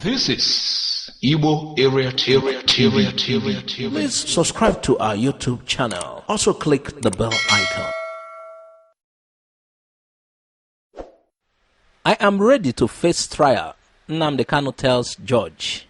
This is Igbo Area TV. Please subscribe to our YouTube channel. Also click the bell icon. I am ready to face trial, Nnamdi Kanu tells judge.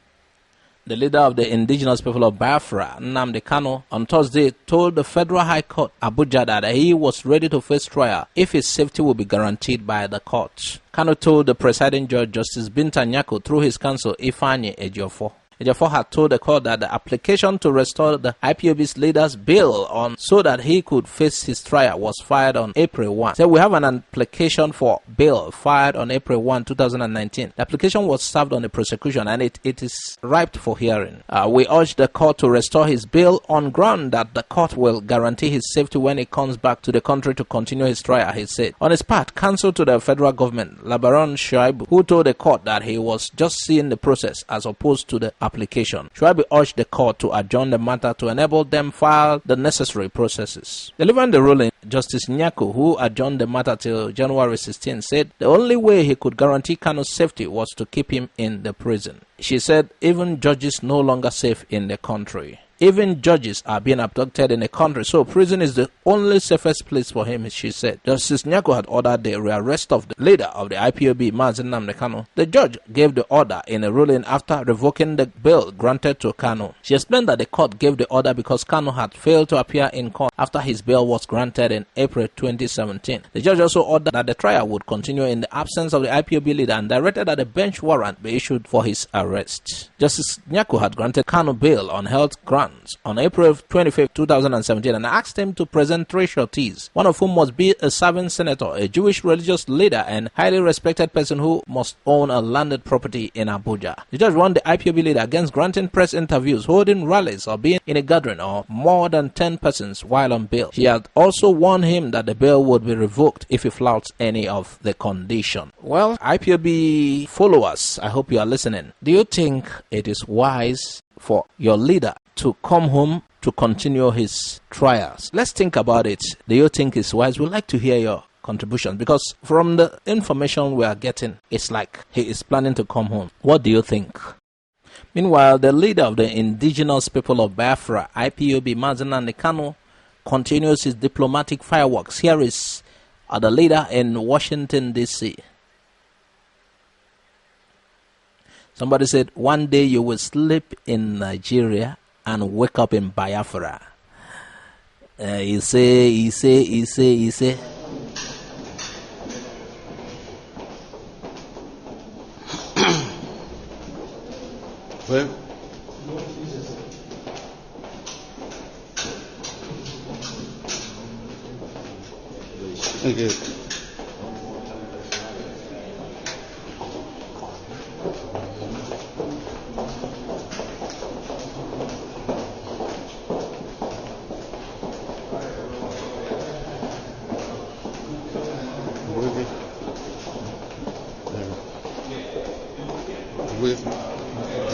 The leader of the indigenous people of Biafra, Nnamdi Kanu, on Thursday told the Federal High Court, Abuja, that he was ready to face trial if his safety will be guaranteed by the court. Kanu told the presiding judge, Justice Binta Nyako, through his counsel, Ifeanyi Ejiofor. Ejiofor had told the court that the application to restore the IPOB's leader's bail on so that he could face his trial was filed on April 1. So we have an application for bail filed on April 1, 2019. The application was served on the prosecution and it is ripe for hearing. We urge the court to restore his bail on ground that the court will guarantee his safety when he comes back to the country to continue his trial, he said. On his part, counsel to the federal government, Labaran Shuaibu, who told the court that he was just seeing the process as opposed to the application. Shuaibu urged the court to adjourn the matter to enable them file the necessary processes. Delivering the ruling, Justice Nyako, who adjourned the matter till January 16, said the only way he could guarantee Kanu's safety was to keep him in the prison. She said even judges no longer safe in the country. Even judges are being abducted in the country, so prison is the only safest place for him, she said. Justice Nyako had ordered the rearrest of the leader of the IPOB, Nnamdi Kanu. The judge gave the order in a ruling after revoking the bail granted to Kanu. She explained that the court gave the order because Kanu had failed to appear in court after his bail was granted in April 2017. The judge also ordered that the trial would continue in the absence of the IPOB leader and directed that a bench warrant be issued for his arrest. Justice Nyako had granted Kanu bail on health grounds on April 25, 2017 and asked him to present 3 sureties, one of whom must be a serving senator, a Jewish religious leader, and highly respected person who must own a landed property in Abuja. The judge warned the IPOB leader against granting press interviews, holding rallies, or being in a gathering of more than 10 persons while on bail. She had also warned him that the bail would be revoked if he flouts any of the condition. Well, IPOB followers, I hope you are listening. Do you think it is wise for your leader to come home to continue his trials? Let's think about it. Do you think it's wise? We'd like to hear your contribution because from the information we are getting, it's like he is planning to come home. What do you think? Meanwhile, the leader of the indigenous people of Biafra, IPOB, Nnamdi Kanu, continues his diplomatic fireworks. Here is the leader in Washington, D.C. Somebody said, one day you will sleep in Nigeria and wake up in Biafra. He say. Well, okay.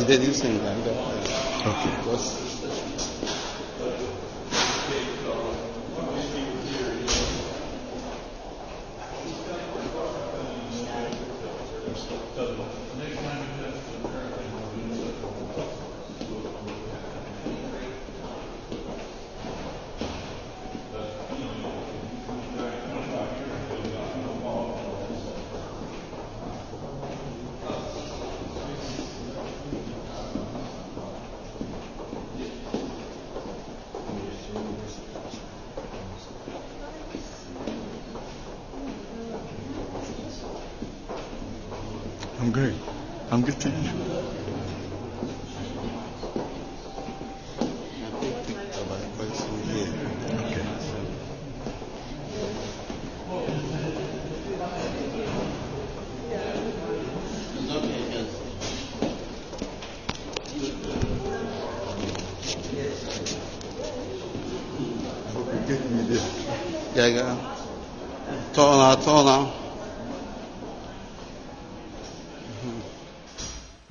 Did you sing that? Okay. I'm great. I'm good, thank you. Okay. Get me there. Yeah. Turn now.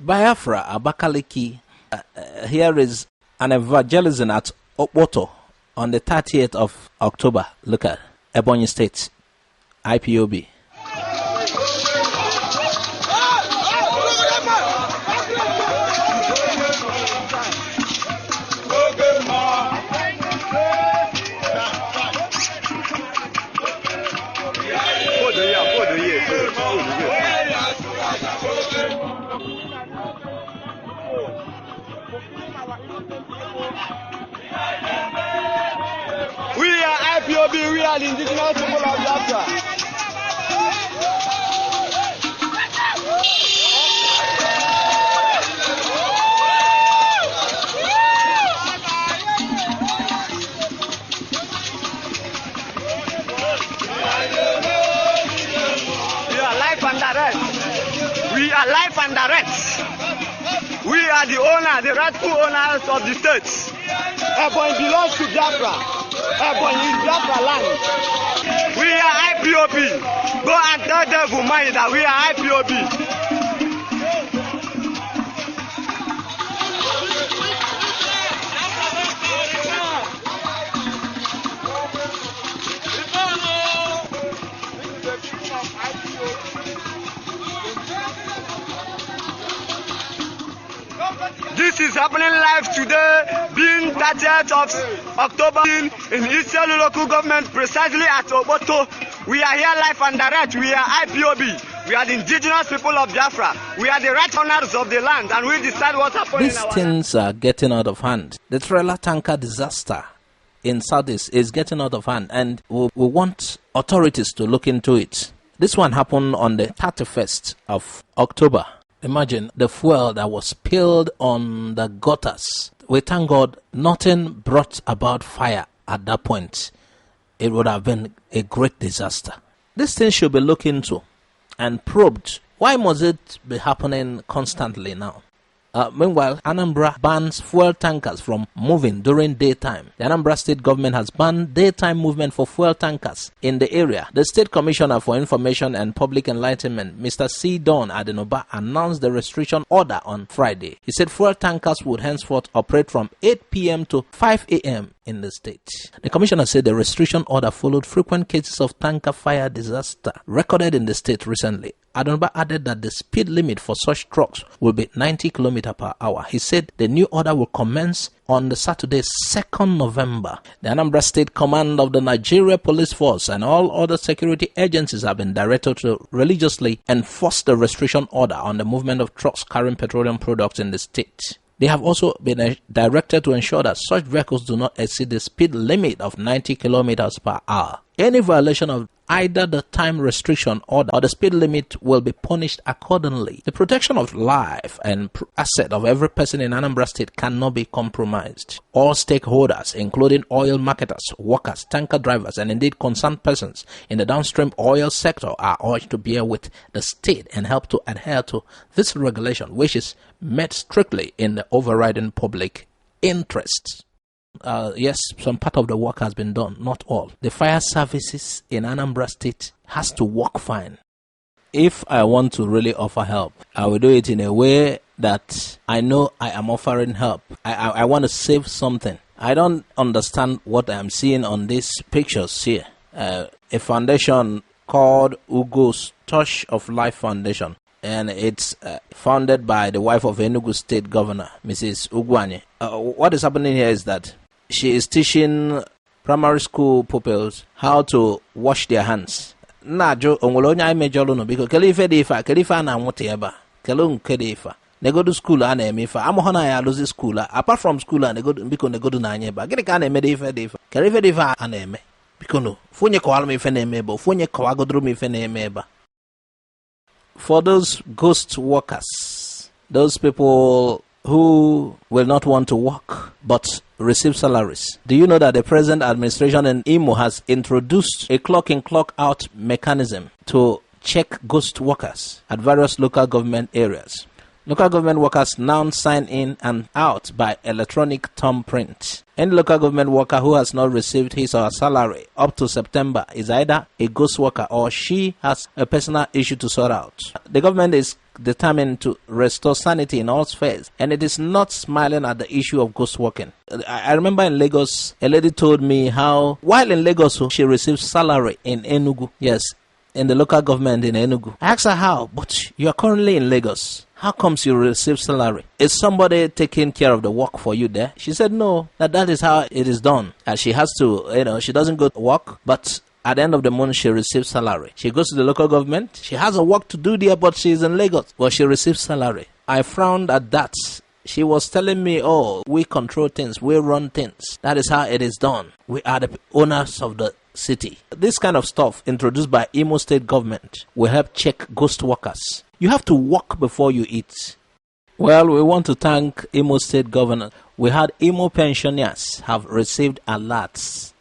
Biafra, Abakaliki. Here is an evangelism at Otolo on the 30th of October. Look at Ebonyi State, IPOB. We are IPOB, we are the indigenous people of Biafra. We are live and direct. We are the owner, the rightful owners of the state. Ebonyi belongs to Biafra. Ebonyi is Biafra land. We are IPOB. Go and tell them Umahi that we are IPOB. This is happening live today, being 30th of October in Eastern local government, precisely at Oboto. We are here live and direct. We are IPOB. We are the indigenous people of Biafra. We are the right owners of the land, and we decide what's happening. These things are getting out of hand. The trailer tanker disaster in Southeast is getting out of hand, and we want authorities to look into it. This one happened on the 31st of October. Imagine the fuel that was spilled on the gutters. We thank God nothing brought about fire at that point. It would have been a great disaster. This thing should be looked into and probed. Why must it be happening constantly now? Meanwhile, Anambra bans fuel tankers from moving during daytime. The Anambra State government has banned daytime movement for fuel tankers in the area. The State Commissioner for Information and Public Enlightenment, Mr. C. Don Adenoba, announced the restriction order on Friday. He said fuel tankers would henceforth operate from 8 p.m. to 5 a.m. in the state. The commissioner said the restriction order followed frequent cases of tanker fire disaster recorded in the state recently. Adenoba added that the speed limit for such trucks will be 90 km per hour. He said the new order will commence on the Saturday, 2nd November. The Anambra State Command of the Nigeria Police Force and all other security agencies have been directed to religiously enforce the restriction order on the movement of trucks carrying petroleum products in the state. They have also been directed to ensure that such vehicles do not exceed the speed limit of 90 kilometers per hour. Any violation of either the time restriction order or the speed limit will be punished accordingly. The protection of life and asset of every person in Anambra State cannot be compromised. All stakeholders, including oil marketers, workers, tanker drivers, and indeed concerned persons in the downstream oil sector, are urged to bear with the state and help to adhere to this regulation, which is met strictly in the overriding public interest. Yes, some part of the work has been done, not all. The fire services in Anambra State has to work fine. If I want to really offer help, I will do it in a way that I know I am offering help. I want to save something. I don't understand what I am seeing on these pictures here. A foundation called Ugo's Touch of Life Foundation. And it's founded by the wife of Enugu State Governor, Mrs. Ugwanye. What is happening here is that she is teaching primary school pupils how to wash their hands. Najo ongolonya imejolo no biko kelife difa kelifa na nwute eba kelon kedifa they go to school and emifa amohona ya lose school apart from school and they go do na anya eba gini ka na eme difa kelife difa ana eme biko no funye ko alme ife na eme eba funye ko agodro me ife na eme eba. For those ghost workers, those people who will not want to work but receive salaries. Do you know that the present administration in Imo has introduced a clock-in, clock-out mechanism to check ghost workers at various local government areas? Local government workers now sign in and out by electronic thumbprint. Any local government worker who has not received his or her salary up to September is either a ghost worker or she has a personal issue to sort out. The government is determined to restore sanity in all spheres, and it is not smiling at the issue of ghost working. I remember in Lagos, a lady told me how while in Lagos she received salary in Enugu. Yes, in the local government in Enugu. I asked her how, but you are currently in Lagos. How comes you receive salary? Is somebody taking care of the work for you there? She said no, that is how it is done. And she has to, she doesn't go to work, but At the end of the month, she receives salary. She goes to the local government. She has a work to do there, but she's in Lagos. But she receives salary. I frowned at that. She was telling me, oh, we control things, we run things. That is how it is done. We are the owners of the city. This kind of stuff introduced by Imo State government will help check ghost workers. You have to work before you eat. Well, we want to thank Imo State governor. We had Imo pensioners have received alerts.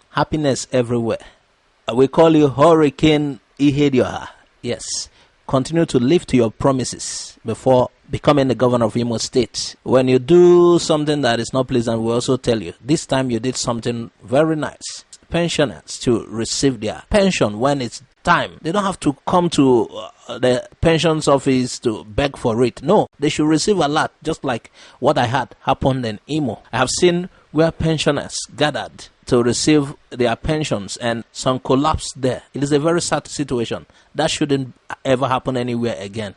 Happiness everywhere. We call you Hurricane Ihedioha. Yes. Continue to live to your promises before becoming the governor of Imo State. When you do something that is not pleasant, we also tell you, this time you did something very nice. Pensioners to receive their pension when it's time. They don't have to come to the pensions office to beg for it. No, they should receive a lot, just like what I had happened in Imo. I have seen where pensioners gathered to receive their pensions and some collapsed there. It is a very sad situation. That shouldn't ever happen anywhere again.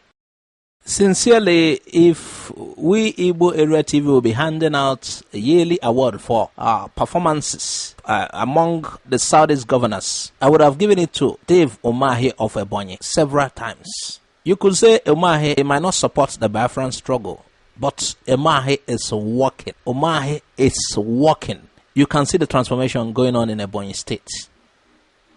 Sincerely, if we Igbo Area TV will be handing out a yearly award for our performances among the Southeast governors, I would have given it to Dave Umahi of Ebonyi several times. You could say Umahi might not support the Biafran struggle, but Umahi is working. Umahi is working. You can see the transformation going on in Ebonyi State.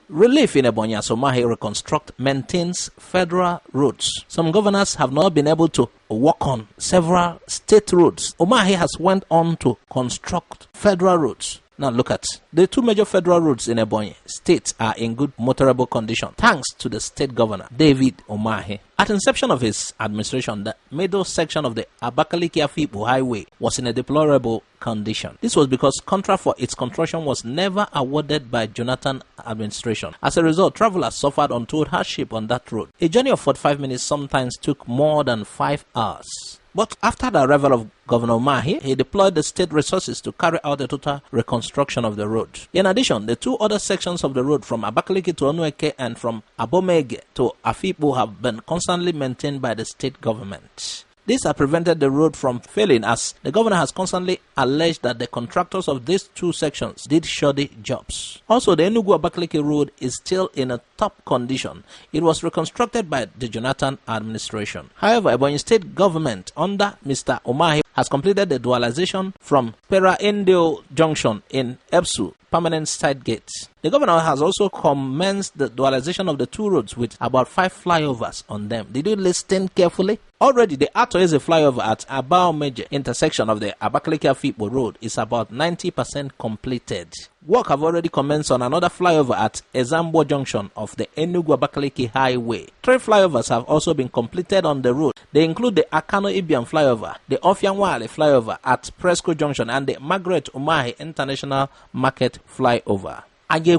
Relief in Ebonyi as Umahi reconstruct maintains federal roads. Some governors have not been able to work on several state roads. Umahi has went on to construct federal roads. Now look at the two major federal roads in Ebonyi State are in good motorable condition thanks to the state governor, David Umahi. At inception of his administration, the middle section of the Abakaliki-Afikpo Highway was in a deplorable condition. This was because contract for its construction was never awarded by Jonathan administration. As a result, travelers suffered untold hardship on that road. A journey of 45 minutes sometimes took more than 5 hours. But after the arrival of Governor Umahi, he deployed the state resources to carry out a total reconstruction of the road. In addition, the two other sections of the road from Abakaliki to Onueke and from Abomege to Afikpo have been constantly maintained by the state government. This has prevented the road from failing, as the governor has constantly alleged that the contractors of these two sections did shoddy jobs. Also, the Enugu-Abakaliki road is still in a top condition. It was reconstructed by the Jonathan administration. However, Ebonyi State government under Mr. Umahi has completed the dualization from Pera-Indio Junction in Epsu permanent side gates. The governor has also commenced the dualization of the two roads with about 5 flyovers on them. Did you listen carefully? Already, the Atoeze flyover at Abaomeje intersection of the Abakaliki-Afikpo road is about 90% completed. Work have already commenced on another flyover at Ezambo Junction of the Enugu-Abakaliki Highway. 3 flyovers have also been completed on the road. They include the Akano-Ibiam flyover, the Ofianwale flyover at Presco Junction, and the Margaret Umahi International Market flyover. Also,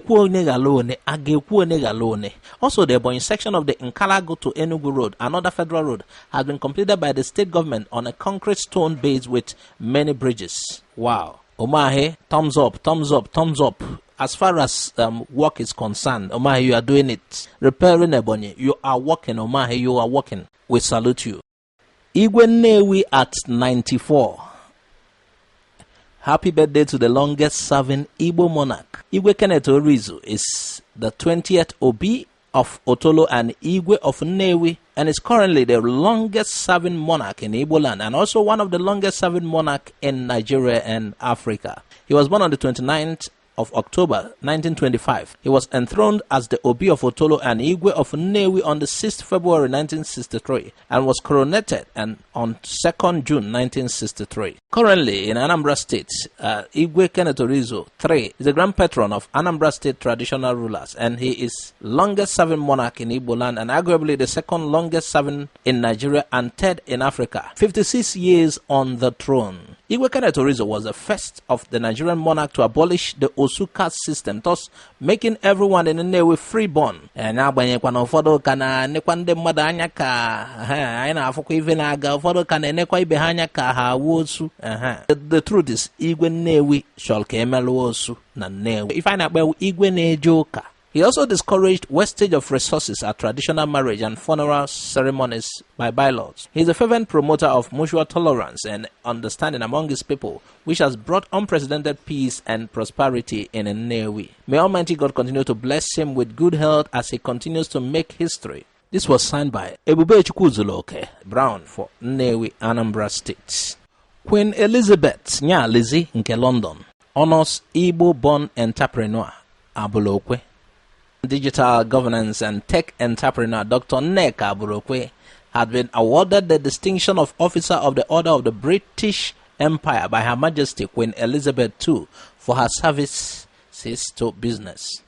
the Ebonyi section of the Nkalago to Enugu Road, another federal road, has been completed by the state government on a concrete stone base with many bridges. Wow. Umahi, thumbs up, thumbs up, thumbs up. As far as work is concerned, Umahi, you are doing it. Repairing Ebonyi, you are working. Umahi, you are working. We salute you. Igwe Nnewi at 94. Happy birthday to the longest serving Igbo monarch. Igwe Kenneth Orizu is the 20th Obi of Otolo and Igwe of Nnewi, and is currently the longest serving monarch in Igbo land and also one of the longest serving monarch in Nigeria and Africa. He was born on the 29th of October 1925. He was enthroned as the Obi of Otolo and Igwe of Nnewi on the 6th February 1963 and was coronated on 2nd June 1963. Currently in Anambra State, Igwe Kenneth Orizu III is the grand patron of Anambra State traditional rulers, and he is longest serving monarch in Igbo land and arguably the second longest serving in Nigeria and third in Africa. 56 years on the throne. Igwe Kenneth Orizu was the first of the Nigerian monarch to abolish the Osuka system, thus making everyone in Nnewi freeborn. The truth is, Igwe Nnewi shall kemelu osu na Nnewi. If I na Igwe Nejoka, He also discouraged wastage of resources at traditional marriage and funeral ceremonies by bylaws. He is a fervent promoter of mutual tolerance and understanding among his people, which has brought unprecedented peace and prosperity in Nnewi. May Almighty God continue to bless him with good health as he continues to make history. This was signed by Ebube Brown for Nnewi, Anambra State. Queen Elizabeth Nya Lizzie nke London honors Igbo-born entrepreneur Abulokwe. Digital governance and tech entrepreneur Dr. Nneka Abulokwe had been awarded the distinction of Officer of the Order of the British Empire by Her Majesty Queen Elizabeth II for her services to business.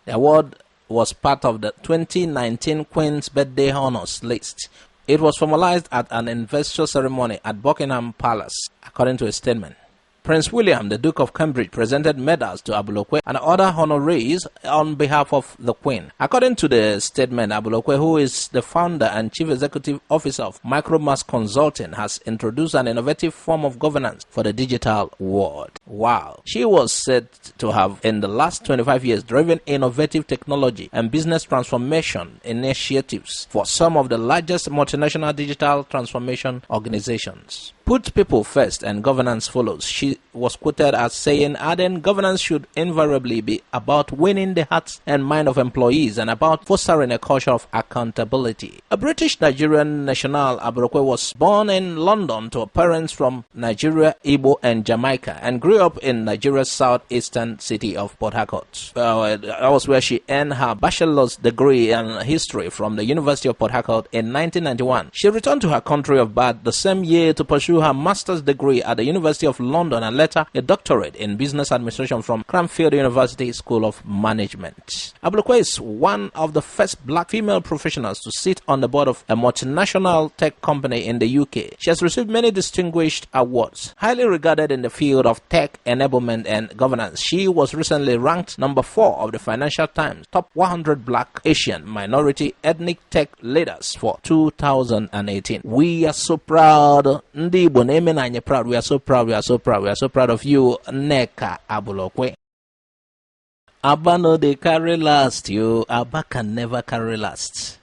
The award was part of the 2019 Queen's Birthday Honours list. It was formalized at an investor ceremony at Buckingham Palace, according to a statement. Prince William, the Duke of Cambridge, presented medals to Abulokwe and other honorees on behalf of the Queen. According to the statement, Abulokwe, who is the founder and chief executive officer of Micromass Consulting, has introduced an innovative form of governance for the digital world. Wow. She was said to have, in the last 25 years, driven innovative technology and business transformation initiatives for some of the largest multinational digital transformation organizations. Put people first and governance follows. She was quoted as saying, adding, governance should invariably be about winning the hearts and mind of employees and about fostering a culture of accountability. A British Nigerian national, Abulokwe was born in London to parents from Nigeria, Igbo, and Jamaica, and grew up in Nigeria's southeastern city of Port Harcourt. That was where she earned her bachelor's degree in history from the University of Port Harcourt in 1991. She returned to her country of birth the same year to pursue her master's degree at the University of London and later a doctorate in business administration from Cranfield University School of Management. Abulokwe is one of the first black female professionals to sit on the board of a multinational tech company in the UK. She has received many distinguished awards. Highly regarded in the field of tech enablement and governance, she was recently ranked number 4 of the Financial Times top 100 black Asian minority ethnic tech leaders for 2018. We are so proud. We are so proud. We are so proud of you, Nneka Abulokwe. Abba no they carry last, you. Abba can never carry last.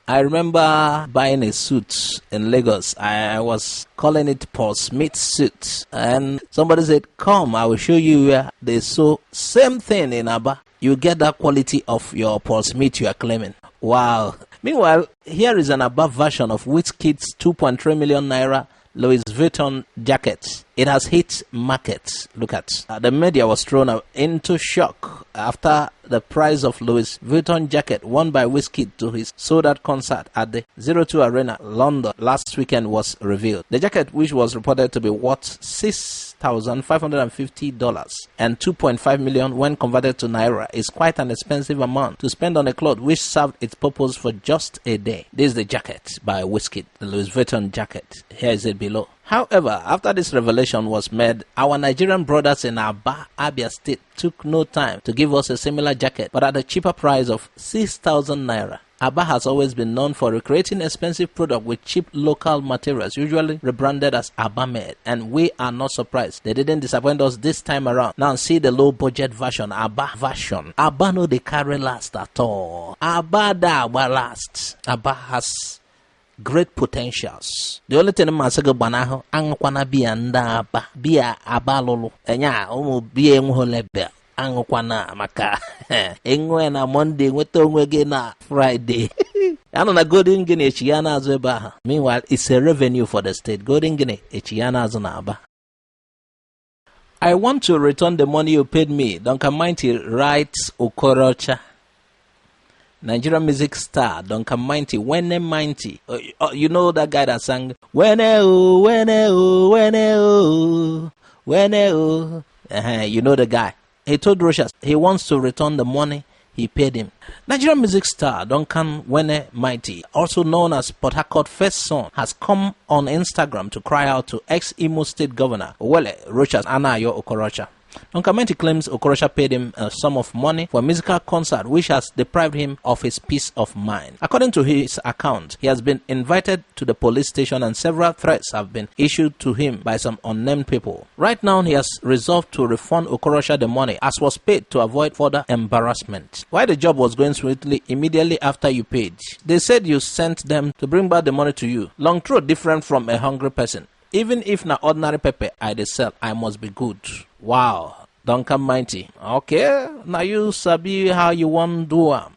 I remember buying a suit in Lagos. I was calling it Paul Smith suit. And somebody said, come, I will show you where they sew same thing in Abba. You get that quality of your Paul Smith you are claiming. Wow. Meanwhile, here is an Abba version of Wizkid's 2.3 million naira Louis Vuitton jacket. It has hit markets. Look at. The media was thrown into shock after the price of Louis Vuitton jacket worn by Wizkid to his sold-out concert at the 02 Arena, London, last weekend was revealed. The jacket, which was reported to be worth $6,550 and 2.5 million when converted to naira, is quite an expensive amount to spend on a cloth which served its purpose for just a day. This is the jacket by Wizkid, the Louis Vuitton jacket. Here is it below. However, after this revelation was made, our Nigerian brothers in Abia State took no time to give us a similar jacket, but at a cheaper price of 6,000 naira. Abba has always been known for recreating expensive product with cheap local materials, usually rebranded as Abba made, and we are not surprised. They didn't disappoint us this time around. Now see the low budget version, Abba version. Abba no they carry last at all. Abba da Abba last. Abba has great potentials. The only thing I say banaho angkwana biya ndaba biya abalolo enya umu biya ngolebe angkwana maka engwe na Monday nweta onwe gị na Friday. Ano na golden guinea echiana azu ebe aha. Meanwhile, it's a revenue for the state. Golden guinea echiana azu na aba. I want to return the money you paid me. Duncan Mighty writes Okorocha. Nigerian music star Duncan Mighty, Wene Mighty. You know that guy that sang Wene oh, Wene oh, Wene oh, Wene oh. You know the guy. He told Rochas he wants to return the money he paid him. Nigerian music star Duncan Wene Mighty, also known as Port Harcourt first son, has come on Instagram to cry out to ex-Imo State Governor Wele Rochas Anayo Okorocha. Duncan Mighty claims Okorocha paid him a sum of money for a musical concert which has deprived him of his peace of mind. According to his account, he has been invited to the police station and several threats have been issued to him by some unnamed people. Right now, he has resolved to refund Okorocha the money as was paid to avoid further embarrassment. While the job was going smoothly immediately after you paid, they said you sent them to bring back the money to you. Long throat different from a hungry person. Even if na ordinary pepper I dey sell, I must be good. Wow, Duncan Mighty. Okay, now you sabi how you want do am.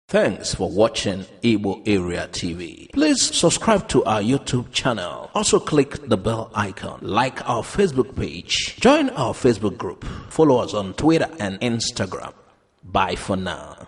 Thanks for watching Igbo Area TV. Please subscribe to our YouTube channel. Also click the bell icon. Like our Facebook page. Join our Facebook group. Follow us on Twitter and Instagram. Bye for now.